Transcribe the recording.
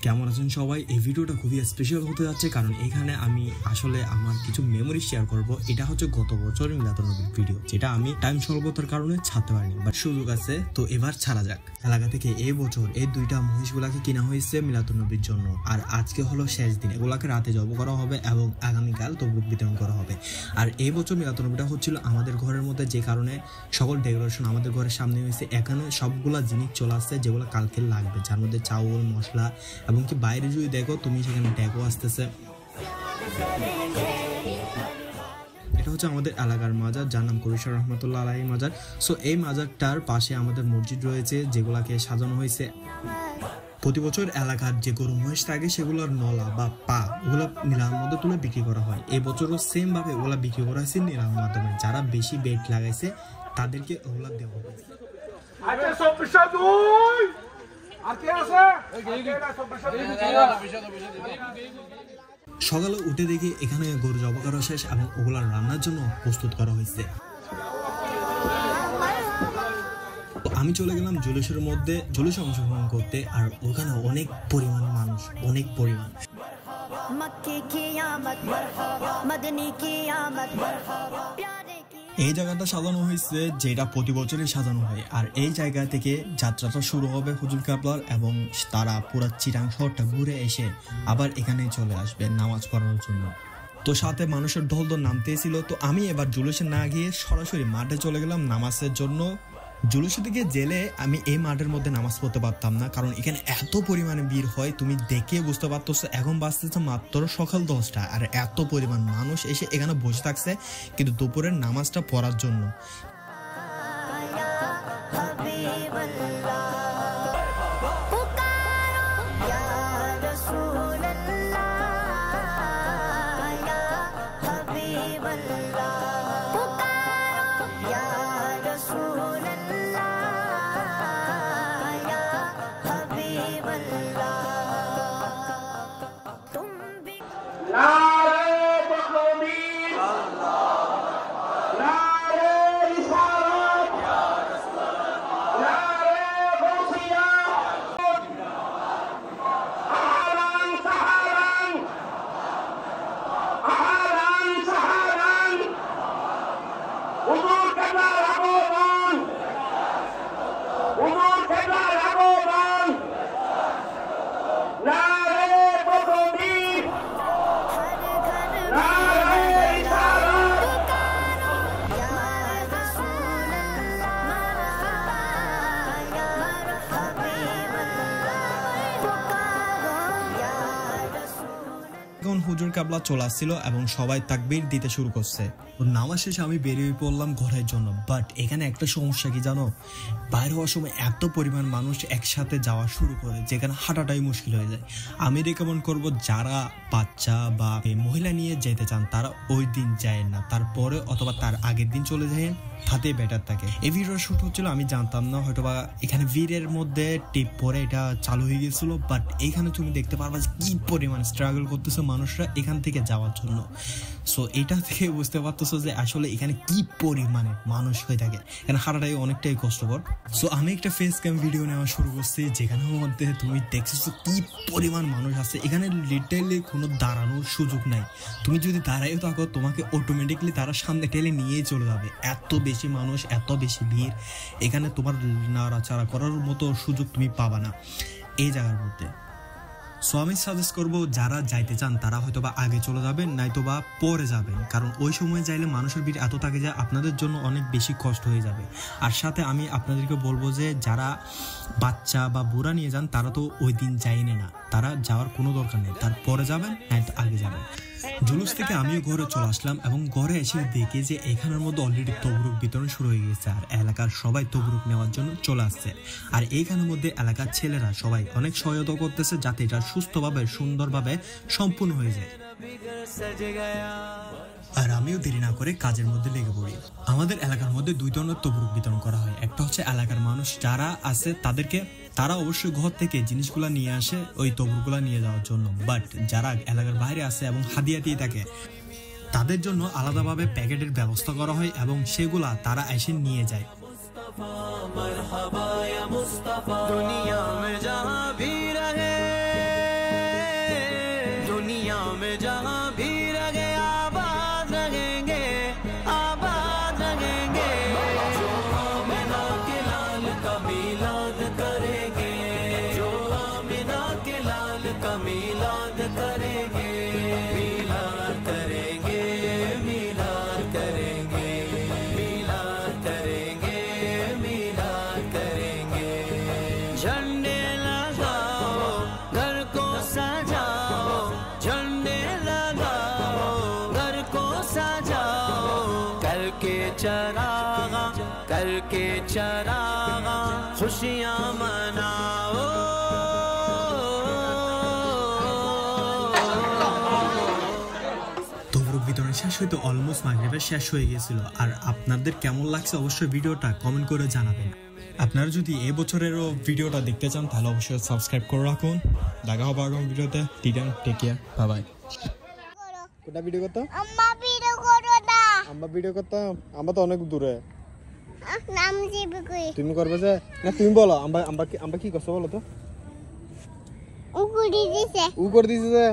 কেমন আছেন সবাই? এই ভিডিওটা খুবই স্পেশাল হতে যাচ্ছে কারণ এখানে আমি আসলে আমার কিছু মেমোরি শেয়ার করব। এটা হচ্ছে গত বছর মিলাদুন্নবীর ভিডিও, যেটা আমি টাইম স্বল্পতার কারণে ছাড়তে পারিনি, বাট সুযোগ আছে, তো এবার ছাড়া যাক। এলাকা থেকে এই বছর এই দুইটা মহিষগুলাকে কিনা হয়েছে মিলাদুন্নবীর জন্য, আর আজকে হলো শেষ দিন। এগুলাকে রাতে জব করা হবে এবং আগামীকাল তবরুক বিতরণ করা হবে। আর এই বছর মিলাদুন্নবীটা হচ্ছিল আমাদের ঘরের মধ্যে, যে কারণে সকল ডেকোরেশন আমাদের ঘরের সামনে হয়েছে। এখানে সবগুলা জিনিস চলে আসছে যেগুলো কালকে লাগবে, যার মধ্যে চাউল, মশলা, এবং কি বাইরে যদি দেখো তুমি সেখানে ডেকো আসতেছে। এটা হচ্ছে আমাদের এলাকার মাজার, যার নাম করিশা রহমতুল্লাহ আলাইহি মাজার। সো এই মাজারটার পাশে আমাদের মসজিদ রয়েছে, যেগুলাকে সাজানো হয়েছে। প্রতি বছর এলাকার যে গরু মহিষ থাকে সেগুলোর নলা বা পা ওগুলো নীলার মধ্যে তুলে বিক্রি করা হয়। এই বছরও সেম ভাবে ওগুলা বিক্রি করা হয়েছে নীলার মাধ্যমে। যারা বেশি বেট লাগাইছে তাদেরকে ওগুলা দেওয়া হবে। সকালে উঠে দেখি এখানে গরু জবাই করা শেষ এবং ওগুলা রান্নার জন্য প্রস্তুত করা হয়েছে। আমি চলে গেলাম জুলুসের মধ্যে, জুলুসে অংশগ্রহণ করতে। আর ওখানে অনেক পরিমাণ মানুষ, অনেক পরিমাণ। এই জায়গাটা সাজানো হয়েছে যেটা প্রতি বছরই সাজানো হয়। আর এই জায়গা থেকে যাত্রাটা শুরু হবে হুজুর কাবলার, এবং তারা পুরা চিটাং শহরটা ঘুরে এসে আবার এখানে চলে আসবে নামাজ পড়ার জন্য। তো সাথে মানুষের ঢল নামতেছিল। তো আমি এবার জুলুসে না গিয়ে সরাসরি মাঠে চলে গেলাম নামাজের জন্য। জুলুসে থেকে জেলে আমি এই মাঠের মধ্যে নামাজ পড়তে পারতাম না, কারণ এখানে এত পরিমাণে ভিড় হয়, তুমি দেখে বুঝতে পারতেছো। এখন বাজতেছে মাত্র সকাল 10টা, আর এত পরিমাণ মানুষ এসে এখানে বসে থাকছে কিন্তু দুপুরের নামাজটা পড়ার জন্য। হুজুর কাবলা চলে আসছিল এবং সবাই তাকবীর দিতে শুরু করছে। নামাজ শেষে আমি বেরিয়ে পড়লাম ঘরের জন্য। বাট এখানে একটা সমস্যা কি জানো, বাইরে হওয়ার সময় এত পরিমাণ মানুষ একসাথে যাওয়া শুরু করে যেখানে হাঁটাটাই মুশকিল হয়ে যায়। আমি রেকমেন্ড করব যারা বাচ্চা বা মহিলা নিয়ে যেতে চান তারা ওই দিন যায় না, তারপরে অথবা তার আগের দিন চলে যায়, তাতে বেটার থাকে। এই ভিডিওর শুট হচ্ছিল, আমি জানতাম না, হয়তোবা এখানে ভিড়ের মধ্যে টিপ পরে এটা চালু হয়ে গেছিল। বাট এখানে তুমি দেখতে পারবা কি পরিমাণ স্ট্রাগল করতেছে মানুষরা এখান থেকে যাওয়ার জন্য। সো এটা থেকে বুঝতে পারতেছো যে আসলে এখানে কি পরিমাণে মানুষ হয়ে থাকে। এখানে হাঁটাটাই অনেকটাই কষ্টকর। সো আমি একটা ফেস ক্যাম ভিডিও নেওয়া শুরু করছি, যেখানের মধ্যে তুমি দেখছো কি পরিমাণ মানুষ আছে। এখানে লিটারালি কোনো দাঁড়ানোর সুযোগ নাই। তুমি যদি দাঁড়াইও থাকো তোমাকে অটোমেটিকলি তারা সামনে টেলে নিয়েই চলে যাবে। এত বেশি মানুষ, এত বেশি ভিড়, এখানে তোমার নাড়াচাড়া করার মতো সুযোগ তুমি পাবা না এই জায়গার মধ্যে। সো আমি সাজেস্ট করবো যারা যাইতে চান তারা হয়তোবা আগে চলে যাবেন, নয়তোবা পরে যাবেন, কারণ ওই সময় যাইলে মানুষের ভিড় এত থাকে যে আপনাদের জন্য অনেক বেশি কষ্ট হয়ে যাবে। আর সাথে আমি আপনাদেরকে বলবো যে যারা বাচ্চা বা বুড়া নিয়ে যান তারা তো ওই দিন যাইনে না, তারা যাওয়ার কোনো দরকার নেই, তারপরে যাবেন নয়তো আগে যাবেন। জুলুস থেকে আমিও ঘরে চলে আসলাম এবং ঘরে এসে দেখি যে এখানের মধ্যে অলরেডি তবরুক বিতরণ শুরু হয়ে গেছে আর এলাকার সবাই তবরুক নেওয়ার জন্য চলে আসছে আর এইখানের মধ্যে এলাকার ছেলেরা সবাই অনেক সহায়তা করতেছে যাতে এটা সুস্থভাবে সুন্দরভাবে সম্পূর্ণ হয়ে যায়। আর আমিও দেরি না করে কাজের মধ্যে লেগে পড়ি। আমাদের এলাকার মধ্যে 2 ধরনের তবরুক বিতরণ করা হয়। একটা হচ্ছে এলাকার মানুষ যারা আছে তারা অবশ্যই ঘর থেকে জিনিসগুলা নিয়ে আসে ওই তবরুকগুলা নিয়ে যাওয়ার জন্য, বাট যারা এলাকার বাইরে আছে এবং হাদিয়াতেই থাকে তাদের জন্য আলাদাভাবে প্যাকেটের ব্যবস্থা করা হয় এবং সেগুলা তারা এসে নিয়ে যায়। झंडे लगाओ घर को सजाओ, झंडे लगाओ घर को सजाओ, करके चरागा खुशियाँ मनाओ। তবরুক বিতরণ শেষ হইতে অলমোস্ট মাগরিবের শেষ হয়ে গিয়েছিল। আর আপনাদের কেমন লাগছে অবশ্যই ভিডিওটা কমেন্ট করে জানাবেন। আপনারা যদি এই বছরেরও ভিডিওটা দেখতে চান তাহলে অবশ্যই সাবস্ক্রাইব করে রাখুন। দেখা হবে আগামী ভিডিওতে। টিটান টেক কেয়ার, বাই বাই। কোটা ভিডিও করতে আম্মা ভিডিও করো না, আমরা ভিডিও করতাম, আমরা তো অনেক দূরে। নাম দিবি কই তুমি করবে যে না, তুমি বলো আমরা কি করছো বলো তো। উ করে দিছে উ করে দিছে যে